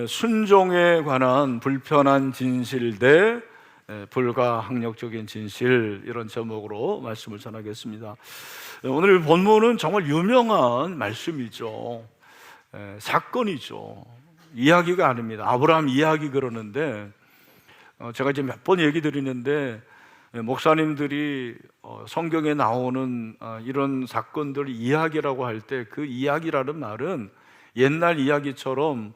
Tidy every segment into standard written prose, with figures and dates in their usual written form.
순종에 관한 불편한 진실 대 불가항력적인 진실, 이런 제목으로 말씀을 전하겠습니다. 오늘 본문은 정말 유명한 말씀이죠. 사건이죠. 이야기가 아닙니다. 아브라함 이야기 그러는데, 제가 이제 몇 번 얘기 드리는데, 목사님들이 성경에 나오는 이런 사건들 이야기라고 할 때 그 이야기라는 말은 옛날 이야기처럼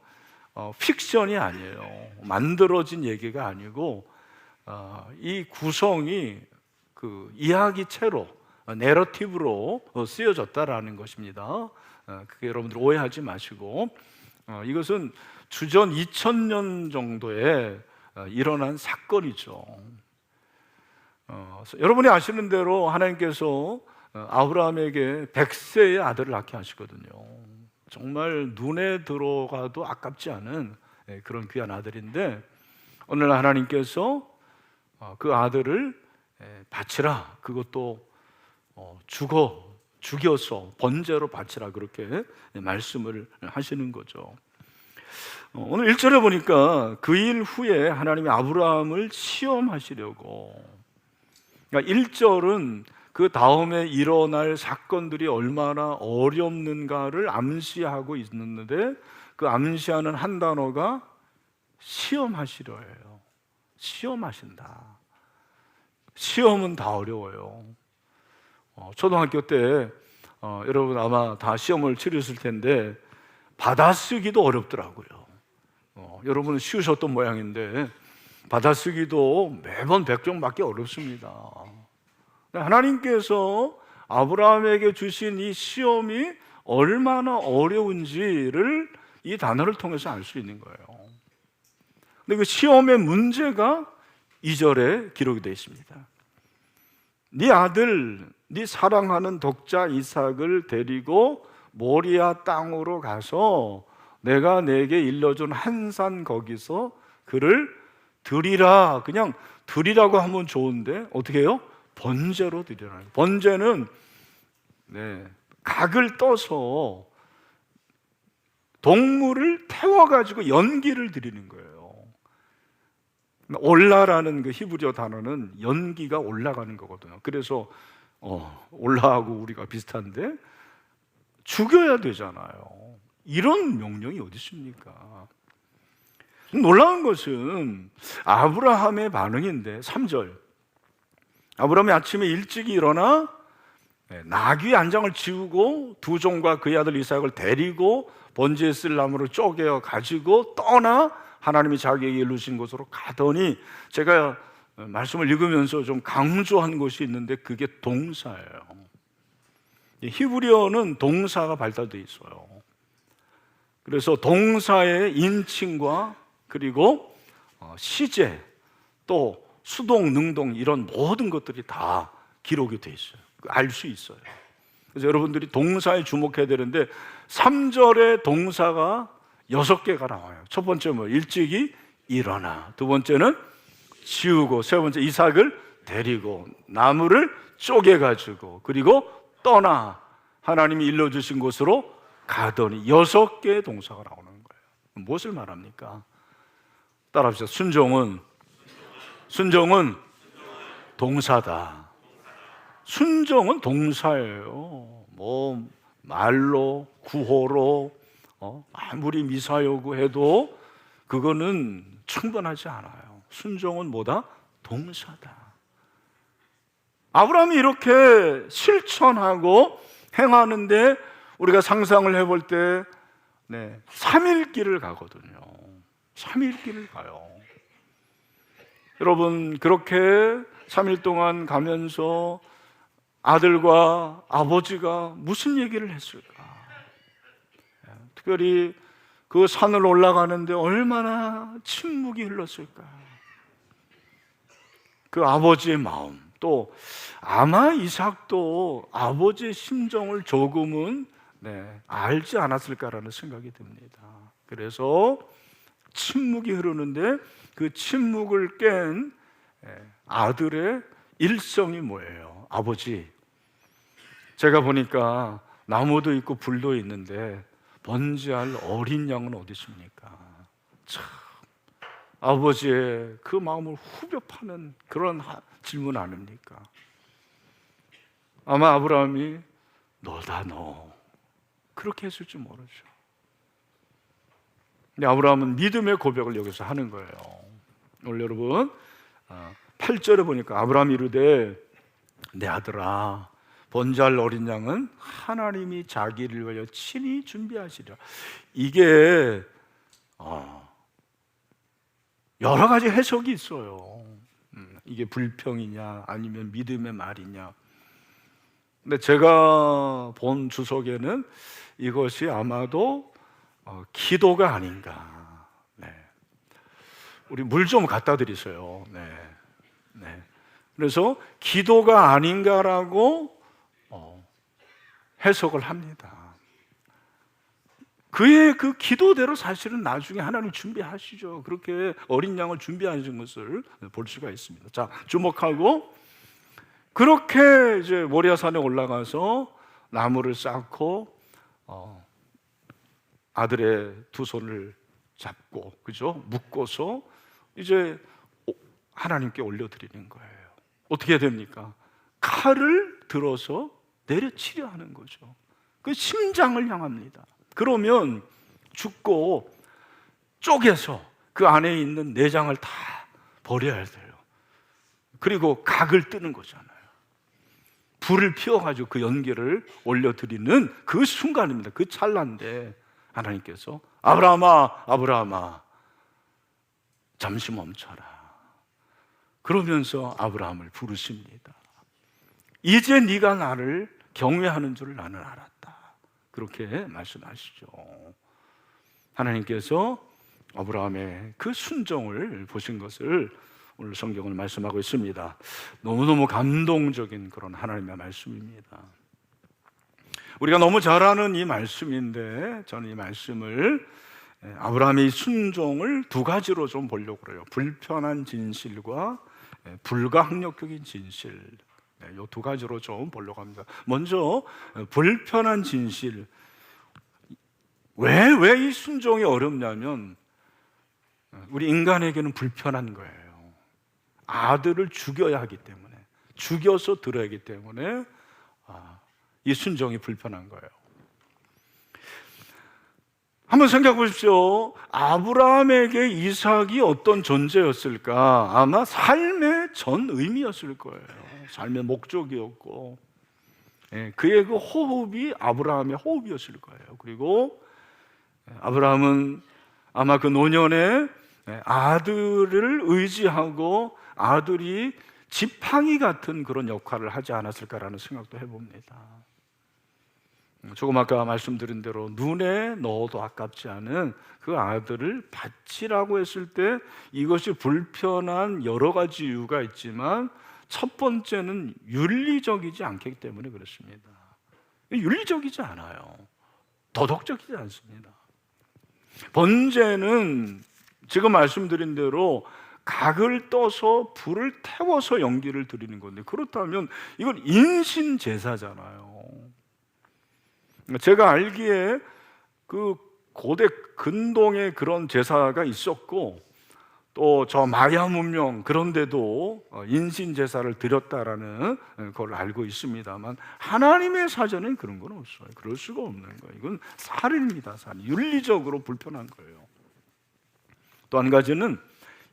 픽션이 아니에요. 만들어진 얘기가 아니고 이 구성이 그 이야기체로, 내러티브로 쓰여졌다라는 것입니다. 그게 여러분들 오해하지 마시고, 이것은 주전 2000년 정도에 일어난 사건이죠. 여러분이 아시는 대로 하나님께서 아브라함에게 100세의 아들을 낳게 하시거든요. 정말 눈에 들어가도 아깝지 않은 그런 귀한 아들인데, 오늘 하나님께서 그 아들을 바치라, 그것도 죽여서 번제로 바치라, 그렇게 말씀을 하시는 거죠. 오늘 1절에 보니까 그 일 후에 하나님이 아브라함을 시험하시려고, 그러니까 1절은 그 다음에 일어날 사건들이 얼마나 어렵는가를 암시하고 있는데, 그 암시하는 한 단어가 시험하시려예요. 시험하신다. 시험은 다 어려워요. 초등학교 때 여러분 아마 다 시험을 치르셨을 텐데 받아쓰기도 어렵더라고요. 여러분은 쉬우셨던 모양인데 받아쓰기도 매번 100점 맞기 어렵습니다. 하나님께서 아브라함에게 주신 이 시험이 얼마나 어려운지를 이 단어를 통해서 알 수 있는 거예요. 근데 그 시험의 문제가 2절에 기록이 되어 있습니다. 네 아들, 네 사랑하는 독자 이삭을 데리고 모리아 땅으로 가서 내가 내게 일러준 한 산 거기서 그를 드리라. 그냥 드리라고 하면 좋은데 어떻게 해요? 번제로 드리라. 번제는 각을 떠서 동물을 태워가지고 연기를 드리는 거예요. 올라라는 그 히브리어 단어는 연기가 올라가는 거거든요. 그래서 올라하고 우리가 비슷한데 죽여야 되잖아요. 이런 명령이 어디 있습니까? 놀라운 것은 아브라함의 반응인데, 3절 아브라함이 아침에 일찍 일어나 나귀 안장을 지우고 두 종과 그의 아들 이삭을 데리고 번제에 쓸 나무를 쪼개어 가지고 떠나 하나님이 자기에게 이루신 곳으로 가더니, 제가 말씀을 읽으면서 좀 강조한 것이 있는데 그게 동사예요. 히브리어는 동사가 발달되어 있어요. 그래서 동사의 인칭과 그리고 시제, 또 수동, 능동, 이런 모든 것들이 다 기록이 되어 있어요. 알 수 있어요. 그래서 여러분들이 동사에 주목해야 되는데 3절에 동사가 6개가 나와요. 첫 번째 일찍이 일어나, 두 번째는 지우고, 세 번째 이삭을 데리고 나무를 쪼개가지고, 그리고 떠나 하나님이 일러주신 곳으로 가더니, 6개의 동사가 나오는 거예요. 무엇을 말합니까? 따라합시다. 순종은 동사다. 순종은 동사예요. 말로, 구호로 아무리 미사여구해도 그거는 충분하지 않아요. 순종은 뭐다? 동사다. 아브라함이 이렇게 실천하고 행하는데 우리가 상상을 해볼 때 3일 길을 가거든요. 3일 길을 가요. 여러분, 그렇게 3일 동안 가면서 아들과 아버지가 무슨 얘기를 했을까? 특별히 그 산을 올라가는데 얼마나 침묵이 흘렀을까? 그 아버지의 마음, 또 아마 이삭도 아버지의 심정을 조금은 알지 않았을까라는 생각이 듭니다. 그래서 침묵이 흐르는데 그 침묵을 깬 아들의 일성이 뭐예요? 아버지, 제가 보니까 나무도 있고 불도 있는데 번제할 어린 양은 어디 있습니까? 참, 아버지의 그 마음을 후벼 파는 그런 질문 아닙니까? 아마 아브라함이 너다 너 그렇게 했을지 모르죠. 근데 아브라함은 믿음의 고백을 여기서 하는 거예요. 오늘 여러분 8절에 보니까 아브라함이 이르되 내 아들아 번제할 어린 양은 하나님이 자기를 위하여 친히 준비하시리라. 이게 여러 가지 해석이 있어요. 이게 불평이냐 아니면 믿음의 말이냐. 근데 제가 본 주석에는 이것이 아마도 기도가 아닌가. 네. 우리 물 좀 갖다 드리세요. 네. 네. 그래서 기도가 아닌가라고 해석을 합니다. 그의 그 기도대로 사실은 나중에 하나님 준비하시죠. 그렇게 어린 양을 준비하신 것을 볼 수가 있습니다. 자, 주목하고 그렇게 이제 모리아산에 올라가서 나무를 쌓고 아들의 두 손을 잡고 그죠? 묶어서 이제 하나님께 올려드리는 거예요. 어떻게 됩니까? 칼을 들어서 내려치려 하는 거죠. 그 심장을 향합니다. 그러면 죽고 쪼개서 그 안에 있는 내장을 다 버려야 돼요. 그리고 각을 뜨는 거잖아요. 불을 피워가지고 그 연기를 올려드리는 그 순간입니다. 그 찰나인데 하나님께서 아브라함아 아브라함아 잠시 멈춰라 그러면서 아브라함을 부르십니다. 이제 네가 나를 경외하는 줄 나는 알았다. 그렇게 말씀하시죠. 하나님께서 아브라함의 그 순종을 보신 것을 오늘 성경을 말씀하고 있습니다. 너무너무 감동적인 그런 하나님의 말씀입니다. 우리가 너무 잘 아는 이 말씀인데 저는 이 말씀을 아브라함의 순종을 두 가지로 좀 보려고 그래요. 불편한 진실과 불가항력적인 진실, 이 두 가지로 좀 보려고 합니다. 먼저 불편한 진실. 왜 이 순종이 어렵냐면 우리 인간에게는 불편한 거예요. 아들을 죽여야 하기 때문에, 죽여서 들어야 하기 때문에 이 순종이 불편한 거예요. 한번 생각해 보십시오. 아브라함에게 이삭이 어떤 존재였을까? 아마 삶의 전 의미였을 거예요. 삶의 목적이었고, 그의 그 호흡이 아브라함의 호흡이었을 거예요. 그리고 아브라함은 아마 그 노년에 아들을 의지하고 아들이 지팡이 같은 그런 역할을 하지 않았을까라는 생각도 해봅니다. 조금 아까 말씀드린 대로 눈에 넣어도 아깝지 않은 그 아들을 바치라고 했을 때 이것이 불편한 여러 가지 이유가 있지만 첫 번째는 윤리적이지 않기 때문에 그렇습니다. 윤리적이지 않아요. 도덕적이지 않습니다. 번제는 지금 말씀드린 대로 각을 떠서 불을 태워서 연기를 드리는 건데 그렇다면 이건 인신 제사잖아요. 제가 알기에 그 고대 근동에 그런 제사가 있었고 또 저 마야 문명 그런 데도 인신 제사를 드렸다라는 걸 알고 있습니다만 하나님의 사전엔 그런 건 없어요. 그럴 수가 없는 거예요. 이건 살인입니다. 살인. 윤리적으로 불편한 거예요. 또 한 가지는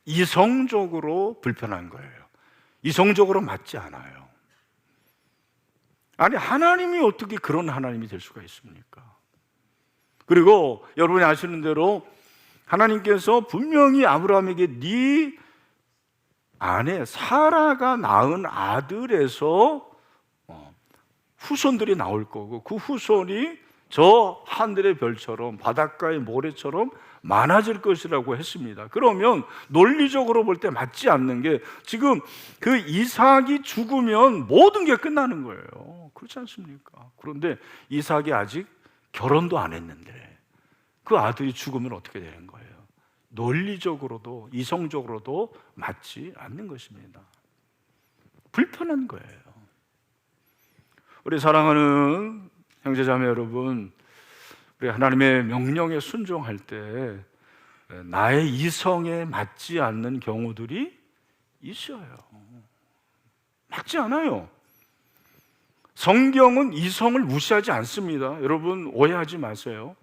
이성적으로 불편한 거예요. 이성적으로 맞지 않아요. 아니 하나님이 어떻게 그런 하나님이 될 수가 있습니까? 그리고 여러분이 아시는 대로 하나님께서 분명히 아브라함에게 네 아내 사라가 낳은 아들에서 후손들이 나올 거고 그 후손이 저 하늘의 별처럼 바닷가의 모래처럼 많아질 것이라고 했습니다. 그러면 논리적으로 볼 때 맞지 않는 게 지금 그 이삭이 죽으면 모든 게 끝나는 거예요. 그렇지 않습니까? 그런데 이삭이 아직 결혼도 안 했는데 그 아들이 죽으면 어떻게 되는 거예요? 논리적으로도 이성적으로도 맞지 않는 것입니다. 불편한 거예요. 우리 사랑하는 형제자매 여러분, 우리 하나님의 명령에 순종할 때 나의 이성에 맞지 않는 경우들이 있어요. 맞지 않아요. 성경은 이성을 무시하지 않습니다. 여러분 오해하지 마세요.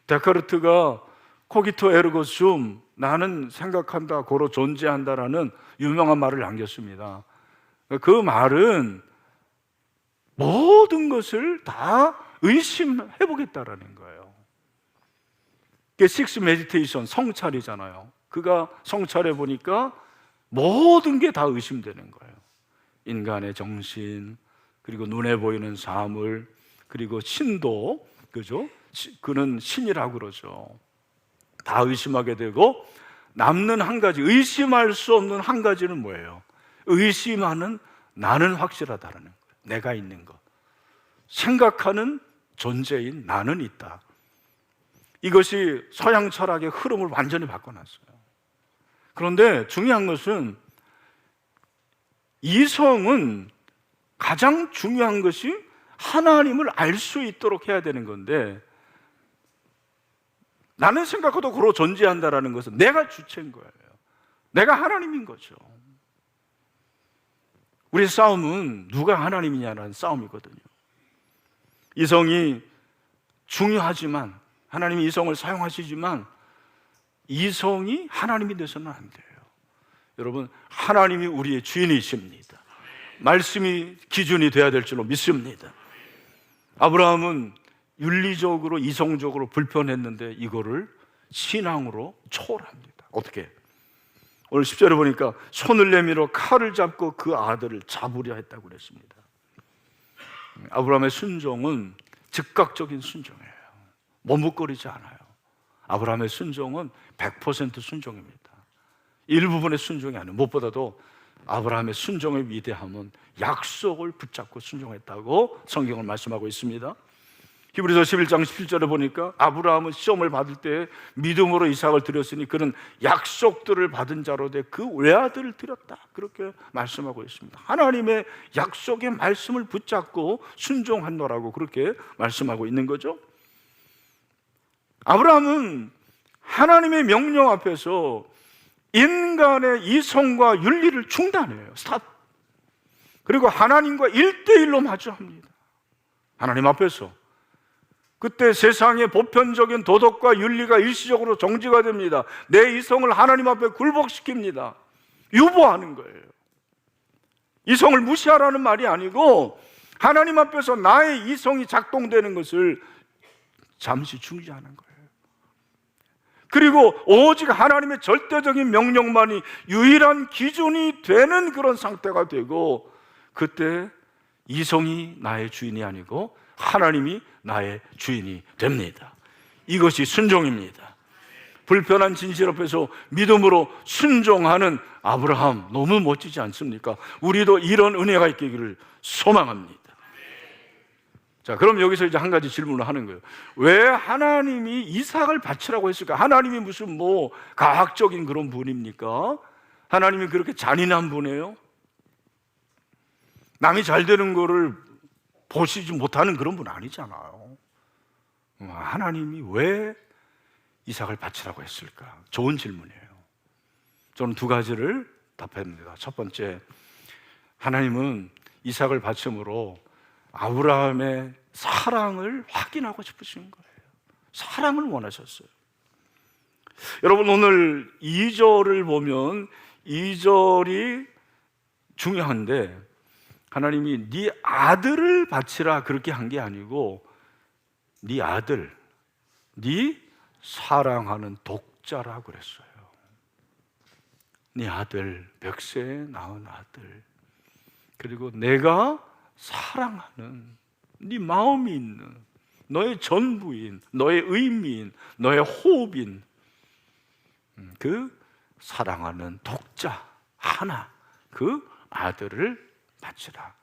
데카르트가 코기토 에르고 숨, 나는 생각한다, 고로 존재한다라는 유명한 말을 남겼습니다. 그 말은 모든 것을 다 의심해 보겠다라는 거예요. 그게 식스 메디테이션, 성찰이잖아요. 그가 성찰해 보니까 모든 게 다 의심되는 거예요. 인간의 정신, 그리고 눈에 보이는 사물, 그리고 신도, 그죠? 그는 신이라고 그러죠. 다 의심하게 되고, 남는 한 가지, 의심할 수 없는 한 가지는 뭐예요? 의심하는 나는 확실하다라는 거예요. 내가 있는 것, 생각하는 존재인 나는 있다. 이것이 서양 철학의 흐름을 완전히 바꿔놨어요. 그런데 중요한 것은 이성은 가장 중요한 것이 하나님을 알 수 있도록 해야 되는 건데, 나는 생각하도 고로 존재한다라는 것은 내가 주체인 거예요. 내가 하나님인 거죠. 우리의 싸움은 누가 하나님이냐라는 싸움이거든요. 이성이 중요하지만, 하나님이 이성을 사용하시지만 이성이 하나님이 돼서는 안 돼요. 여러분, 하나님이 우리의 주인이십니다. 말씀이 기준이 돼야 될 줄로 믿습니다. 아브라함은 윤리적으로 이성적으로 불편했는데 이거를 신앙으로 초월합니다. 어떻게? 오늘 10절에 보니까 손을 내밀어 칼을 잡고 그 아들을 잡으려 했다고 그랬습니다. 아브라함의 순종은 즉각적인 순종이에요. 머뭇거리지 않아요. 아브라함의 순종은 100% 순종입니다. 일부분의 순종이 아니에요. 무엇보다도 아브라함의 순종의 위대함은 약속을 붙잡고 순종했다고 성경을 말씀하고 있습니다. 히브리서 11장 17절에 보니까 아브라함은 시험을 받을 때 믿음으로 이삭을 드렸으니 그는 약속들을 받은 자로 돼 그 외아들을 드렸다, 그렇게 말씀하고 있습니다. 하나님의 약속의 말씀을 붙잡고 순종한노라고 그렇게 말씀하고 있는 거죠. 아브라함은 하나님의 명령 앞에서 인간의 이성과 윤리를 중단해요. 스탑. 그리고 하나님과 1대1로 마주합니다. 하나님 앞에서. 그때 세상의 보편적인 도덕과 윤리가 일시적으로 정지가 됩니다. 내 이성을 하나님 앞에 굴복시킵니다. 유보하는 거예요. 이성을 무시하라는 말이 아니고 하나님 앞에서 나의 이성이 작동되는 것을 잠시 중지하는 거예요. 그리고 오직 하나님의 절대적인 명령만이 유일한 기준이 되는 그런 상태가 되고, 그때 이성이 나의 주인이 아니고 하나님이 나의 주인이 됩니다. 이것이 순종입니다. 불편한 진실 앞에서 믿음으로 순종하는 아브라함, 너무 멋지지 않습니까? 우리도 이런 은혜가 있기를 소망합니다. 자, 그럼 여기서 이제 한 가지 질문을 하는 거예요. 왜 하나님이 이삭을 바치라고 했을까? 하나님이 무슨 과학적인 그런 분입니까? 하나님이 그렇게 잔인한 분이에요? 남이 잘 되는 거를 보시지 못하는 그런 분 아니잖아요. 하나님이 왜 이삭을 바치라고 했을까? 좋은 질문이에요. 저는 두 가지를 답합니다. 첫 번째, 하나님은 이삭을 바침으로 아브라함의 사랑을 확인하고 싶으신 거예요. 사랑을 원하셨어요. 여러분, 오늘 2절을 보면 2절이 중요한데, 하나님이 네 아들을 바치라 그렇게 한 게 아니고 네 아들, 네 사랑하는 독자라 그랬어요. 네 아들, 멱새에 낳은 아들, 그리고 내가 사랑하는 네 마음이 있는 너의 전부인, 너의 의미인, 너의 호흡인 그 사랑하는 독자 하나, 그 아들을 바치라.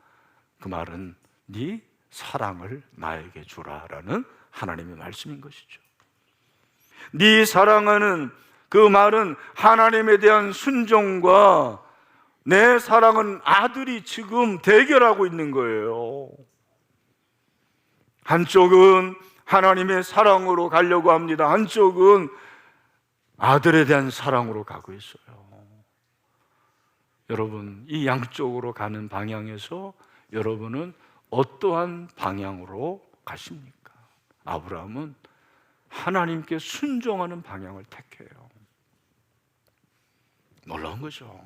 그 말은 네 사랑을 나에게 주라라는 하나님의 말씀인 것이죠. 네 사랑하는 그 말은 하나님에 대한 순종과 내 사랑은 아들이 지금 대결하고 있는 거예요. 한쪽은 하나님의 사랑으로 가려고 합니다. 한쪽은 아들에 대한 사랑으로 가고 있어요. 여러분, 이 양쪽으로 가는 방향에서 여러분은 어떠한 방향으로 가십니까? 아브라함은 하나님께 순종하는 방향을 택해요. 놀라운 거죠.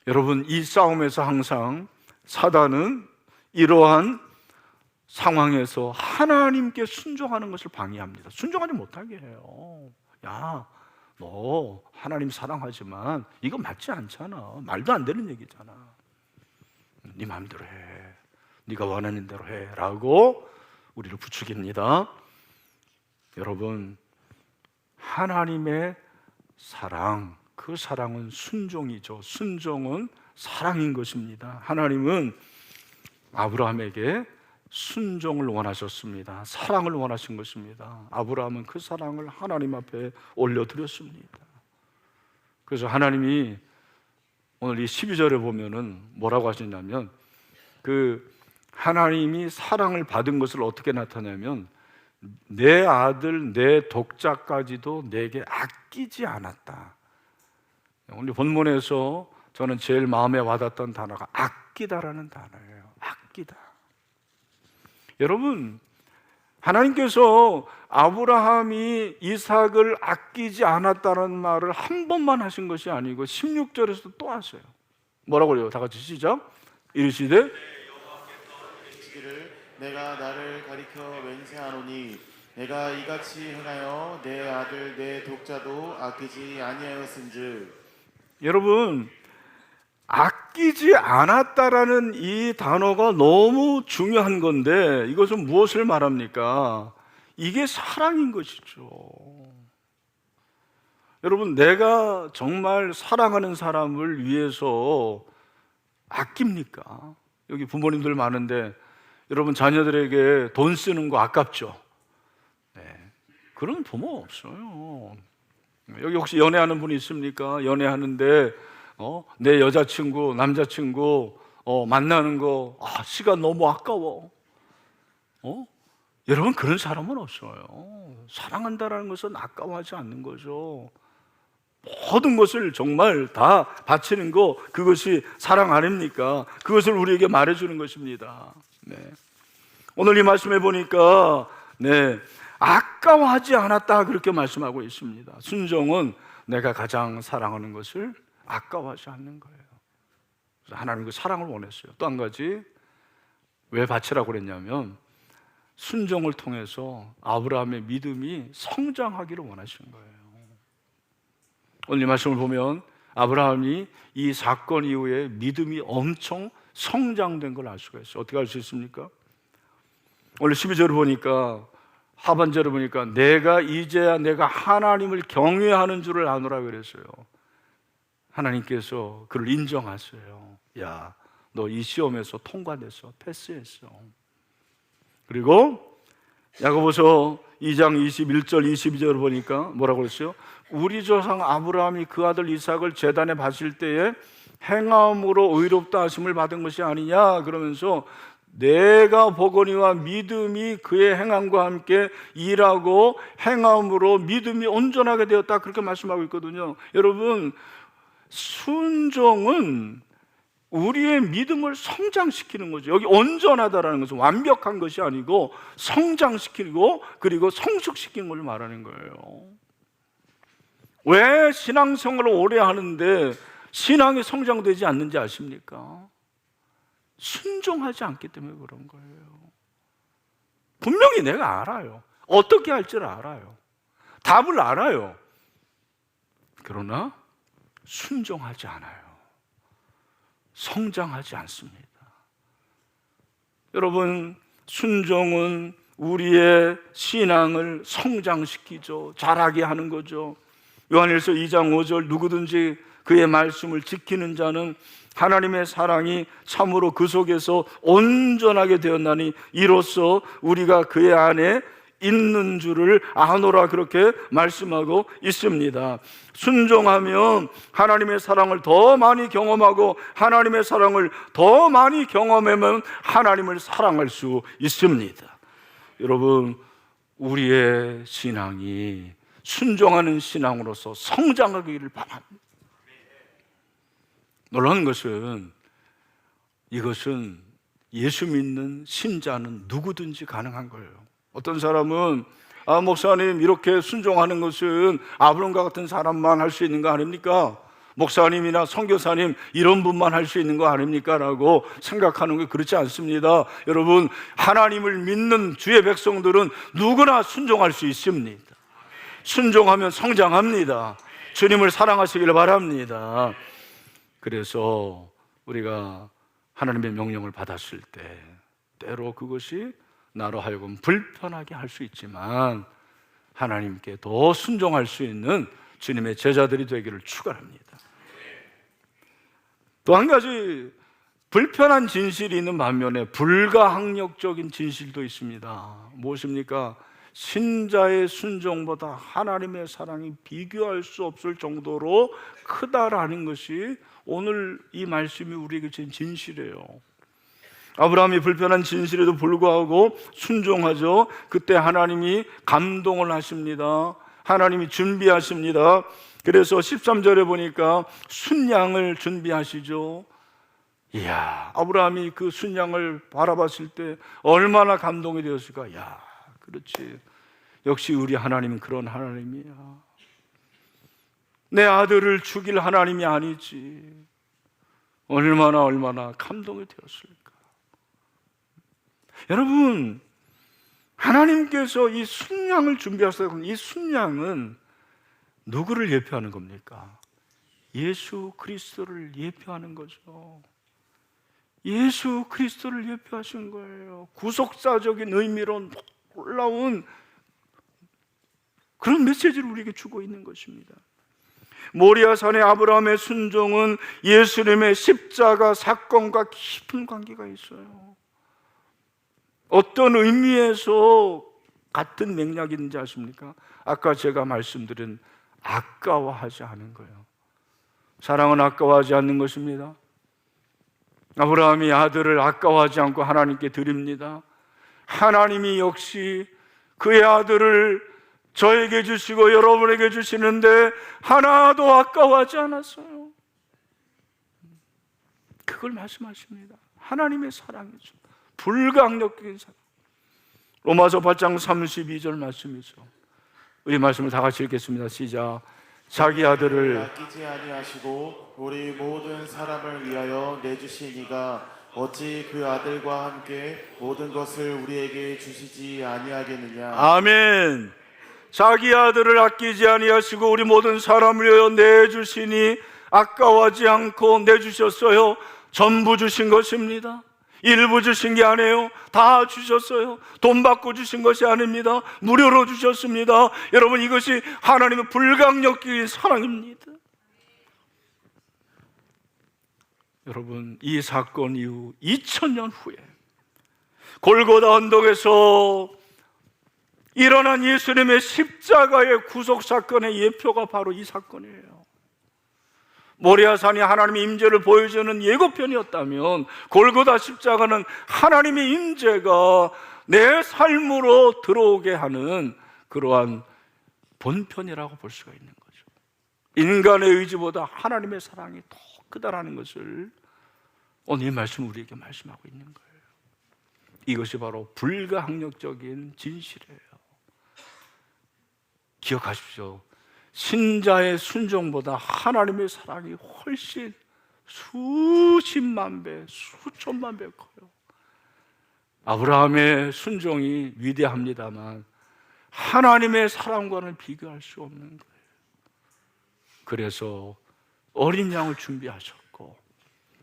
여러분, 이 싸움에서 항상 사단은 이러한 상황에서 하나님께 순종하는 것을 방해합니다. 순종하지 못하게 해요. 야, 너 하나님 사랑하지만 이거 맞지 않잖아. 말도 안 되는 얘기잖아. 네 마음대로 해. 네가 원하는 대로 해. 라고 우리를 부추깁니다. 여러분, 하나님의 사랑, 그 사랑은 순종이죠. 순종은 사랑인 것입니다. 하나님은 아브라함에게 순종을 원하셨습니다. 사랑을 원하신 것입니다. 아브라함은 그 사랑을 하나님 앞에 올려드렸습니다. 그래서 하나님이 오늘 이 12절에 보면은 뭐라고 하시냐면, 그 하나님이 사랑을 받은 것을 어떻게 나타내냐면, 내 아들 내 독자까지도 내게 아끼지 않았다. 오늘 본문에서 저는 제일 마음에 와닿았던 단어가 아끼다라는 단어예요. 아끼다. 여러분, 하나님께서 아브라함이 이삭을 아끼지 않았다는 말을 한 번만 하신 것이 아니고 16절에서 또 하세요. 뭐라고 그래요? 다 같이 시작. 이르시되 내가 나를 가리켜 맹세하노니 내가 이같이 행하여 내 아들 내 독자도 아끼지 아니하였은즉. 여러분, 아끼지 않았다라는 이 단어가 너무 중요한 건데, 이것은 무엇을 말합니까? 이게 사랑인 것이죠. 여러분, 내가 정말 사랑하는 사람을 위해서 아낍니까? 여기 부모님들 많은데 여러분 자녀들에게 돈 쓰는 거 아깝죠? 네, 그런 부모 없어요. 여기 혹시 연애하는 분이 있습니까? 연애하는데 내 여자친구, 남자친구 만나는 거 시간 너무 아까워. 여러분, 그런 사람은 없어요. 사랑한다라는 것은 아까워하지 않는 거죠. 모든 것을 정말 다 바치는 거, 그것이 사랑 아닙니까? 그것을 우리에게 말해주는 것입니다. 네. 오늘 이 말씀해 보니까 아까워하지 않았다 그렇게 말씀하고 있습니다. 순종은 내가 가장 사랑하는 것을 아까워하지 않는 거예요. 그래서 하나님 그 사랑을 원했어요. 또 한 가지, 왜 바치라고 그랬냐면 순종을 통해서 아브라함의 믿음이 성장하기를 원하신 거예요. 오늘 이 말씀을 보면 아브라함이 이 사건 이후에 믿음이 엄청 성장된 걸 알 수가 있어요. 어떻게 알 수 있습니까? 오늘 12절을 보니까, 하반절을 보니까 내가 이제야 내가 하나님을 경외하는 줄을 아노라 그랬어요. 하나님께서 그를 인정하세요. 야, 너 이 시험에서 통과됐어. 패스했어. 그리고 야고보서 2장 21절 22절을 보니까 뭐라고 그랬어요? 우리 조상 아브라함이 그 아들 이삭을 제단에 바칠 때에 행함으로 의롭다 하심을 받은 것이 아니냐 그러면서, 내가 보거니와 믿음이 그의 행함과 함께 일하고 행함으로 믿음이 온전하게 되었다 그렇게 말씀하고 있거든요. 여러분, 순종은 우리의 믿음을 성장시키는 거죠. 여기 온전하다라는 것은 완벽한 것이 아니고 성장시키고 그리고 성숙시키는 걸 말하는 거예요. 왜 신앙생활을 오래 하는데 신앙이 성장되지 않는지 아십니까? 순종하지 않기 때문에 그런 거예요. 분명히 내가 알아요. 어떻게 할지를 알아요. 답을 알아요. 그러나 순종하지 않아요. 성장하지 않습니다. 여러분, 순종은 우리의 신앙을 성장시키죠. 자라게 하는 거죠. 요한일서 2장 5절, 누구든지 그의 말씀을 지키는 자는 하나님의 사랑이 참으로 그 속에서 온전하게 되었나니 이로써 우리가 그의 안에 있는 줄을 아노라 그렇게 말씀하고 있습니다. 순종하면 하나님의 사랑을 더 많이 경험하고 하나님의 사랑을 더 많이 경험하면 하나님을 사랑할 수 있습니다. 여러분, 우리의 신앙이 순종하는 신앙으로서 성장하기를 바랍니다. 놀라운 것은 이것은 예수 믿는 신자는 누구든지 가능한 거예요. 어떤 사람은 목사님 이렇게 순종하는 것은 아브람과 같은 사람만 할 수 있는 거 아닙니까? 목사님이나 선교사님 이런 분만 할 수 있는 거 아닙니까? 라고 생각하는 게 그렇지 않습니다. 여러분, 하나님을 믿는 주의 백성들은 누구나 순종할 수 있습니다. 순종하면 성장합니다. 주님을 사랑하시길 바랍니다. 그래서 우리가 하나님의 명령을 받았을 때 때로 그것이 나로 하여금 불편하게 할 수 있지만 하나님께 더 순종할 수 있는 주님의 제자들이 되기를 축원합니다. 또 한 가지 불편한 진실이 있는 반면에 불가항력적인 진실도 있습니다. 무엇입니까? 신자의 순종보다 하나님의 사랑이 비교할 수 없을 정도로 크다라는 것이 오늘 이 말씀이 우리에게 준 진실이에요. 아브라함이 불편한 진실에도 불구하고 순종하죠. 그때 하나님이 감동을 하십니다. 하나님이 준비하십니다. 그래서 13절에 보니까 순양을 준비하시죠. 이야, 아브라함이 그 순양을 바라봤을 때 얼마나 감동이 되었을까. 야, 그렇지, 역시 우리 하나님은 그런 하나님이야. 내 아들을 죽일 하나님이 아니지. 얼마나 감동이 되었을까. 여러분, 하나님께서 이 순양을 준비하셨다고. 이 순양은 누구를 예표하는 겁니까? 예수 그리스도를 예표하는 거죠. 예수 그리스도를 예표하신 거예요. 구속사적인 의미로 놀라운 그런 메시지를 우리에게 주고 있는 것입니다. 모리아산의 아브라함의 순종은 예수님의 십자가 사건과 깊은 관계가 있어요. 어떤 의미에서 같은 맥락이 있는지 아십니까? 아까 제가 말씀드린 아까워하지 않은 거예요. 사랑은 아까워하지 않는 것입니다. 아브라함이 아들을 아까워하지 않고 하나님께 드립니다. 하나님이 역시 그의 아들을 저에게 주시고 여러분에게 주시는데 하나도 아까워하지 않았어요. 그걸 말씀하십니다. 하나님의 사랑이죠. 불가항력적인 사랑. 로마서 8장 32절 말씀이죠. 우리 말씀을 다 같이 읽겠습니다. 시작. 자기 아들을 아끼지 아니하시고 우리 모든 사람을 위하여 내주시니가 어찌 그 아들과 함께 모든 것을 우리에게 주시지 아니하겠느냐. 아멘. 자기 아들을 아끼지 아니하시고 우리 모든 사람을 위하여 내주시니 아까워하지 않고 내주셨어요. 전부 주신 것입니다. 일부 주신 게 아니에요. 다 주셨어요. 돈 받고 주신 것이 아닙니다. 무료로 주셨습니다. 여러분, 이것이 하나님의 불가항력적인 사랑입니다. 여러분, 이 사건 이후 2000년 후에 골고다 언덕에서 일어난 예수님의 십자가의 구속 사건의 예표가 바로 이 사건이에요. 모리아산이 하나님의 임재를 보여주는 예고편이었다면 골고다 십자가는 하나님의 임재가 내 삶으로 들어오게 하는 그러한 본편이라고 볼 수가 있는 거죠. 인간의 의지보다 하나님의 사랑이 더 크다라는 것을 오늘 이 말씀은 우리에게 말씀하고 있는 거예요. 이것이 바로 불가항력적인 진실이에요. 기억하십시오. 신자의 순종보다 하나님의 사랑이 훨씬 수십만 배, 수천만 배 커요. 아브라함의 순종이 위대합니다만 하나님의 사랑과는 비교할 수 없는 거예요. 그래서 어린 양을 준비하셨고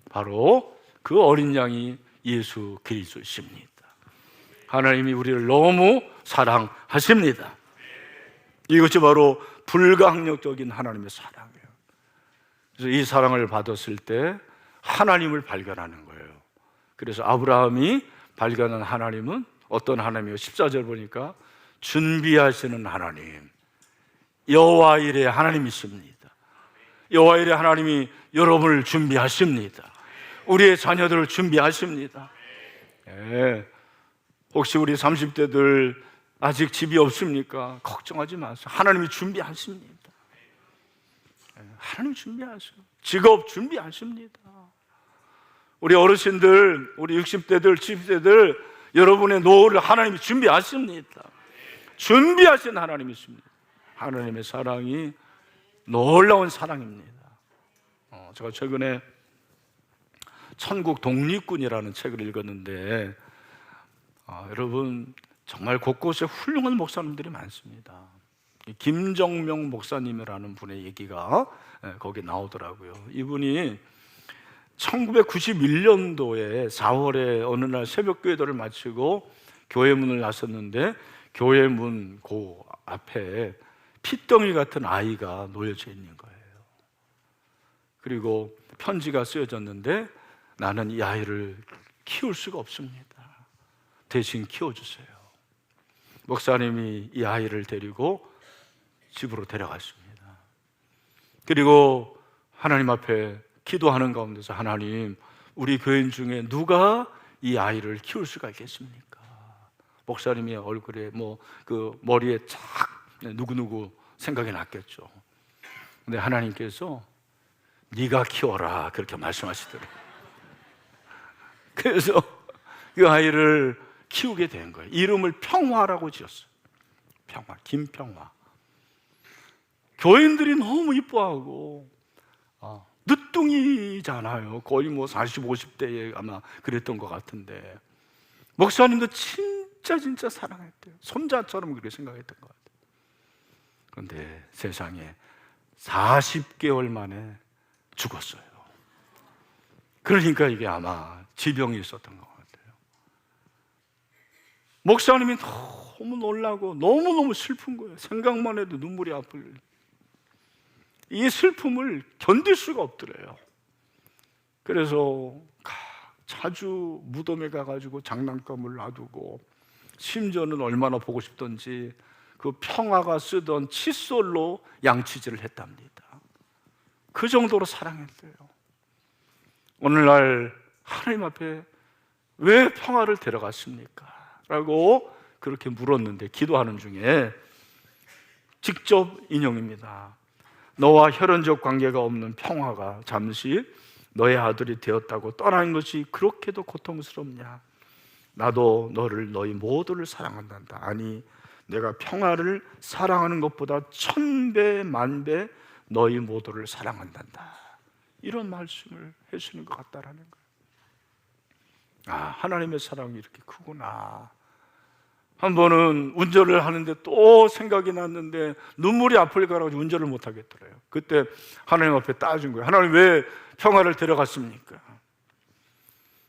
바로 그 어린 양이 예수 그리스도십니다. 하나님이 우리를 너무 사랑하십니다. 이것이 바로 불가항력적인 하나님의 사랑이에요. 그래서 이 사랑을 받았을 때 하나님을 발견하는 거예요. 그래서 아브라함이 발견한 하나님은 어떤 하나님이에요? 14절 보니까 준비하시는 하나님, 여호와 일의 하나님이십니다. 여호와 일의 하나님이 여러분을 준비하십니다. 우리의 자녀들을 준비하십니다. 네. 혹시 우리 30대들 아직 집이 없습니까? 걱정하지 마세요. 하나님이 준비하십니다. 하나님 준비하세요. 직업 준비하십니다. 우리 어르신들, 우리 60대들, 70대들, 여러분의 노후를 하나님이 준비하십니다. 준비하신 하나님이십니다. 하나님의 사랑이 놀라운 사랑입니다. 제가 최근에 천국 독립군이라는 책을 읽었는데, 여러분 정말 곳곳에 훌륭한 목사님들이 많습니다. 김정명 목사님이라는 분의 얘기가 거기 나오더라고요. 이분이 1991년도에 4월에 어느 날 새벽 기도를 마치고 교회 문을 나섰는데, 교회 문 그 앞에 핏덩이 같은 아이가 놓여져 있는 거예요. 그리고 편지가 쓰여졌는데, 나는 이 아이를 키울 수가 없습니다. 대신 키워주세요. 목사님이 이 아이를 데리고 집으로 데려갔습니다. 그리고 하나님 앞에 기도하는 가운데서, 하나님, 우리 교인 중에 누가 이 아이를 키울 수가 있겠습니까? 목사님의 얼굴에 그 머리에 착 누구누구 생각이 났겠죠. 근데 하나님께서 네가 키워라 그렇게 말씀하시더라고요. 그래서 그 아이를 키우게 된 거예요. 이름을 평화라고 지었어요. 평화, 김평화. 교인들이 너무 이뻐하고, 늦둥이잖아요. 거의 40, 50대에 아마 그랬던 것 같은데, 목사님도 진짜 사랑했대요. 손자처럼 그렇게 생각했던 것 같아요. 그런데 세상에 40개월 만에 죽었어요. 그러니까 이게 아마 지병이 있었던 것 같아요. 목사님이 너무 놀라고 너무너무 슬픈 거예요. 생각만 해도 눈물이 아플. 이 슬픔을 견딜 수가 없더래요. 그래서 자주 무덤에 가가지고 장난감을 놔두고, 심지어는 얼마나 보고 싶던지 그 평화가 쓰던 칫솔로 양치질을 했답니다. 그 정도로 사랑했대요. 오늘날 하나님 앞에 왜 평화를 데려갔습니까? 라고 그렇게 물었는데, 기도하는 중에 직접 인용입니다. 너와 혈연적 관계가 없는 평화가 잠시 너의 아들이 되었다고 떠나는 것이 그렇게도 고통스럽냐? 나도 너를, 너희 모두를 사랑한단다. 아니, 내가 평화를 사랑하는 것보다 1000배 만배 너희 모두를 사랑한단다. 이런 말씀을 해주시는 것 같다라는 거예요. 하나님의 사랑이 이렇게 크구나. 한 번은 운전을 하는데 또 생각이 났는데 눈물이 아플까 봐 운전을 못 하겠더래요. 그때 하나님 앞에 따진 거예요. 하나님, 왜 평화를 데려갔습니까?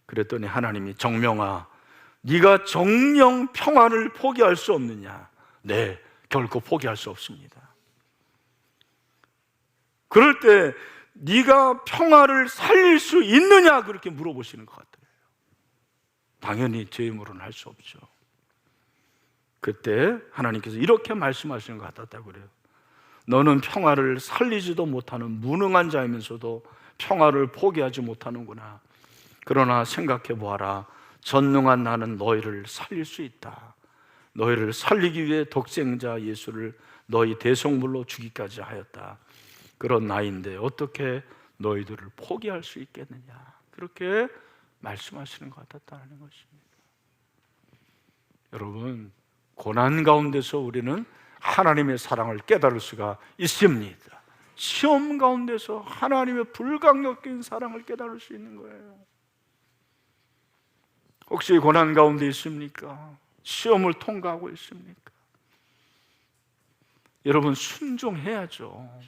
그랬더니 하나님이, 정명아, 네가 정령 평화를 포기할 수 없느냐? 네, 결코 포기할 수 없습니다. 그럴 때 네가 평화를 살릴 수 있느냐? 그렇게 물어보시는 것 같아요. 당연히 제 힘으로는 할 수 없죠. 그때 하나님께서 이렇게 말씀하시는 것 같았다고 그래요. 너는 평화를 살리지도 못하는 무능한 자이면서도 평화를 포기하지 못하는구나. 그러나 생각해 보아라. 전능한 나는 너희를 살릴 수 있다. 너희를 살리기 위해 독생자 예수를 너희 대속물로 주기까지 하였다. 그런 나인데 어떻게 너희들을 포기할 수 있겠느냐? 그렇게 말씀하시는 것 같았다는 것입니다. 여러분, 고난 가운데서 우리는 하나님의 사랑을 깨달을 수가 있습니다. 시험 가운데서 하나님의 불강력적인 사랑을 깨달을 수 있는 거예요. 혹시 고난 가운데 있습니까? 시험을 통과하고 있습니까? 여러분, 순종해야죠.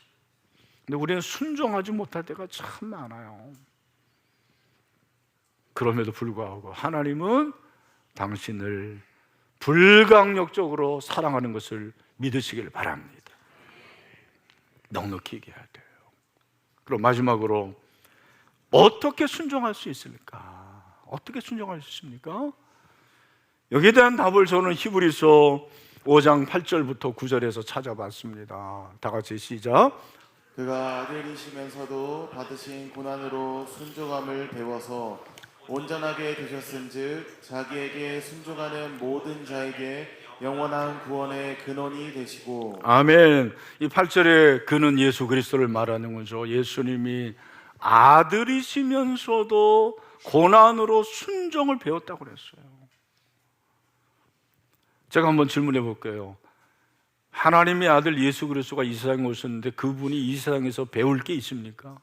근데 우리는 순종하지 못할 때가 참 많아요. 그럼에도 불구하고 하나님은 당신을 불강력적으로 사랑하는 것을 믿으시길 바랍니다. 넉넉히 얘기해야 돼요. 그럼 마지막으로 어떻게 순종할 수 있습니까? 어떻게 순종할 수 있습니까? 여기에 대한 답을 저는 히브리서 5장 8절부터 9절에서 찾아봤습니다. 다 같이 시작. 그가 아들이시면서도 받으신 고난으로 순종함을 배워서 온전하게 되셨은즉 자기에게 순종하는 모든 자에게 영원한 구원의 근원이 되시고. 아멘. 이 8절에 그는 예수 그리스도를 말하는 거죠. 예수님이 아들이시면서도 고난으로 순종을 배웠다고 그랬어요. 제가 한번 질문해 볼게요. 하나님의 아들 예수 그리스도가 이 세상에 오셨는데 그분이 이 세상에서 배울 게 있습니까?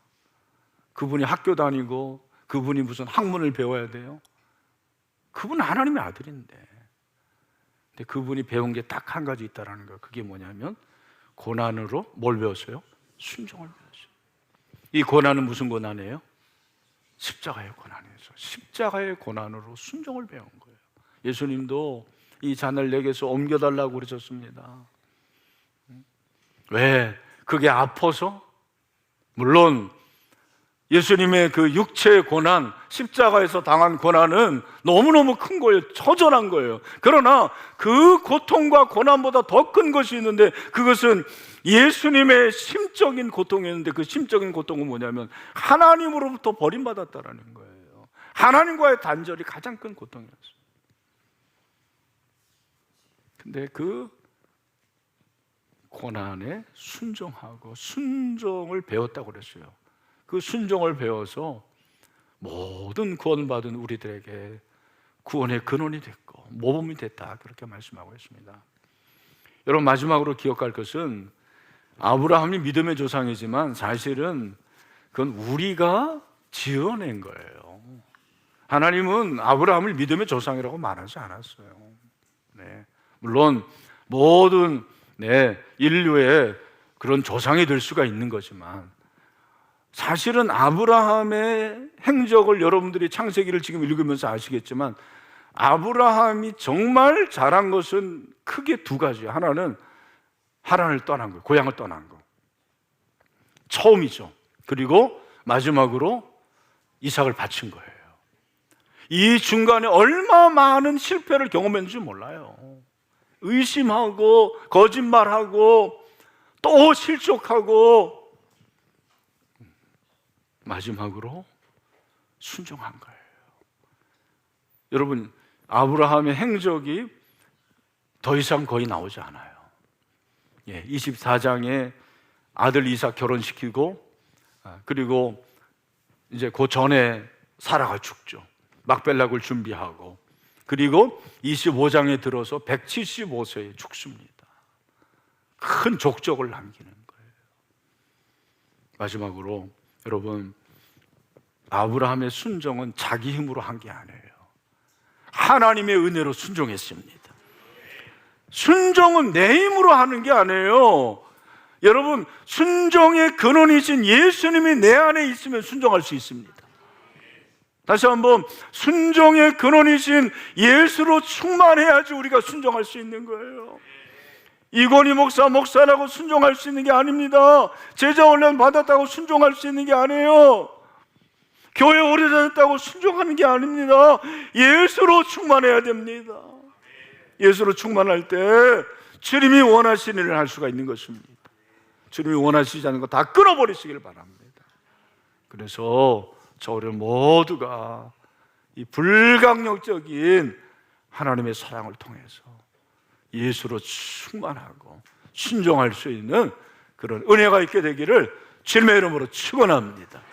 그분이 학교 다니고 그분이 무슨 학문을 배워야 돼요? 그분은 하나님의 아들인데. 근데 그분이 배운 게 딱 한 가지 있다라는 거예요. 그게 뭐냐면 고난으로 뭘 배웠어요? 순종을 배웠어요. 이 고난은 무슨 고난이에요? 십자가의 고난이죠. 십자가의 고난으로 순종을 배운 거예요. 예수님도 이 잔을 내게서 옮겨달라고 그러셨습니다. 왜? 그게 아파서? 물론 예수님의 그 육체의 고난, 십자가에서 당한 고난은 너무너무 큰 거예요. 처절한 거예요. 그러나 그 고통과 고난보다 더 큰 것이 있는데 그것은 예수님의 심적인 고통이었는데 그 심적인 고통은 뭐냐면 하나님으로부터 버림받았다라는 거예요. 하나님과의 단절이 가장 큰 고통이었어요. 근데 그 고난에 순종하고 순종을 배웠다고 그랬어요. 그 순종을 배워서 모든 구원받은 우리들에게 구원의 근원이 됐고 모범이 됐다, 그렇게 말씀하고 있습니다. 여러분, 마지막으로 기억할 것은 아브라함이 믿음의 조상이지만 사실은 그건 우리가 지어낸 거예요. 하나님은 아브라함을 믿음의 조상이라고 말하지 않았어요. 네. 물론 모든 인류의 그런 조상이 될 수가 있는 거지만 사실은 아브라함의 행적을 여러분들이 창세기를 지금 읽으면서 아시겠지만 아브라함이 정말 잘한 것은 크게 두 가지예요. 하나는 하란을 떠난 거예요. 고향을 떠난 거. 처음이죠. 그리고 마지막으로 이삭을 바친 거예요. 이 중간에 얼마 많은 실패를 경험했는지 몰라요. 의심하고 거짓말하고 또 실족하고 마지막으로 순종한 거예요. 여러분, 아브라함의 행적이 더 이상 거의 나오지 않아요. 24장에 아들 이삭 결혼시키고 그리고 이제 그 전에 사라가 죽죠. 막벨락을 준비하고 그리고 25장에 들어서 175세에 죽습니다. 큰 족적을 남기는 거예요. 마지막으로 여러분, 아브라함의 순종은 자기 힘으로 한 게 아니에요. 하나님의 은혜로 순종했습니다. 순종은 내 힘으로 하는 게 아니에요. 여러분, 순종의 근원이신 예수님이 내 안에 있으면 순종할 수 있습니다. 다시 한번, 순종의 근원이신 예수로 충만해야지 우리가 순종할 수 있는 거예요. 이건희 목사라고 순종할 수 있는 게 아닙니다. 제자 훈련 받았다고 순종할 수 있는 게 아니에요. 교회 오래 다녔다고 순종하는 게 아닙니다. 예수로 충만해야 됩니다. 예수로 충만할 때 주님이 원하시는 일을 할 수가 있는 것입니다. 주님이 원하시지 않는 거 다 끊어버리시길 바랍니다. 그래서 저를 모두가 이 불강력적인 하나님의 사랑을 통해서 예수로 충만하고 순종할 수 있는 그런 은혜가 있게 되기를 주님의 이름으로 축원합니다.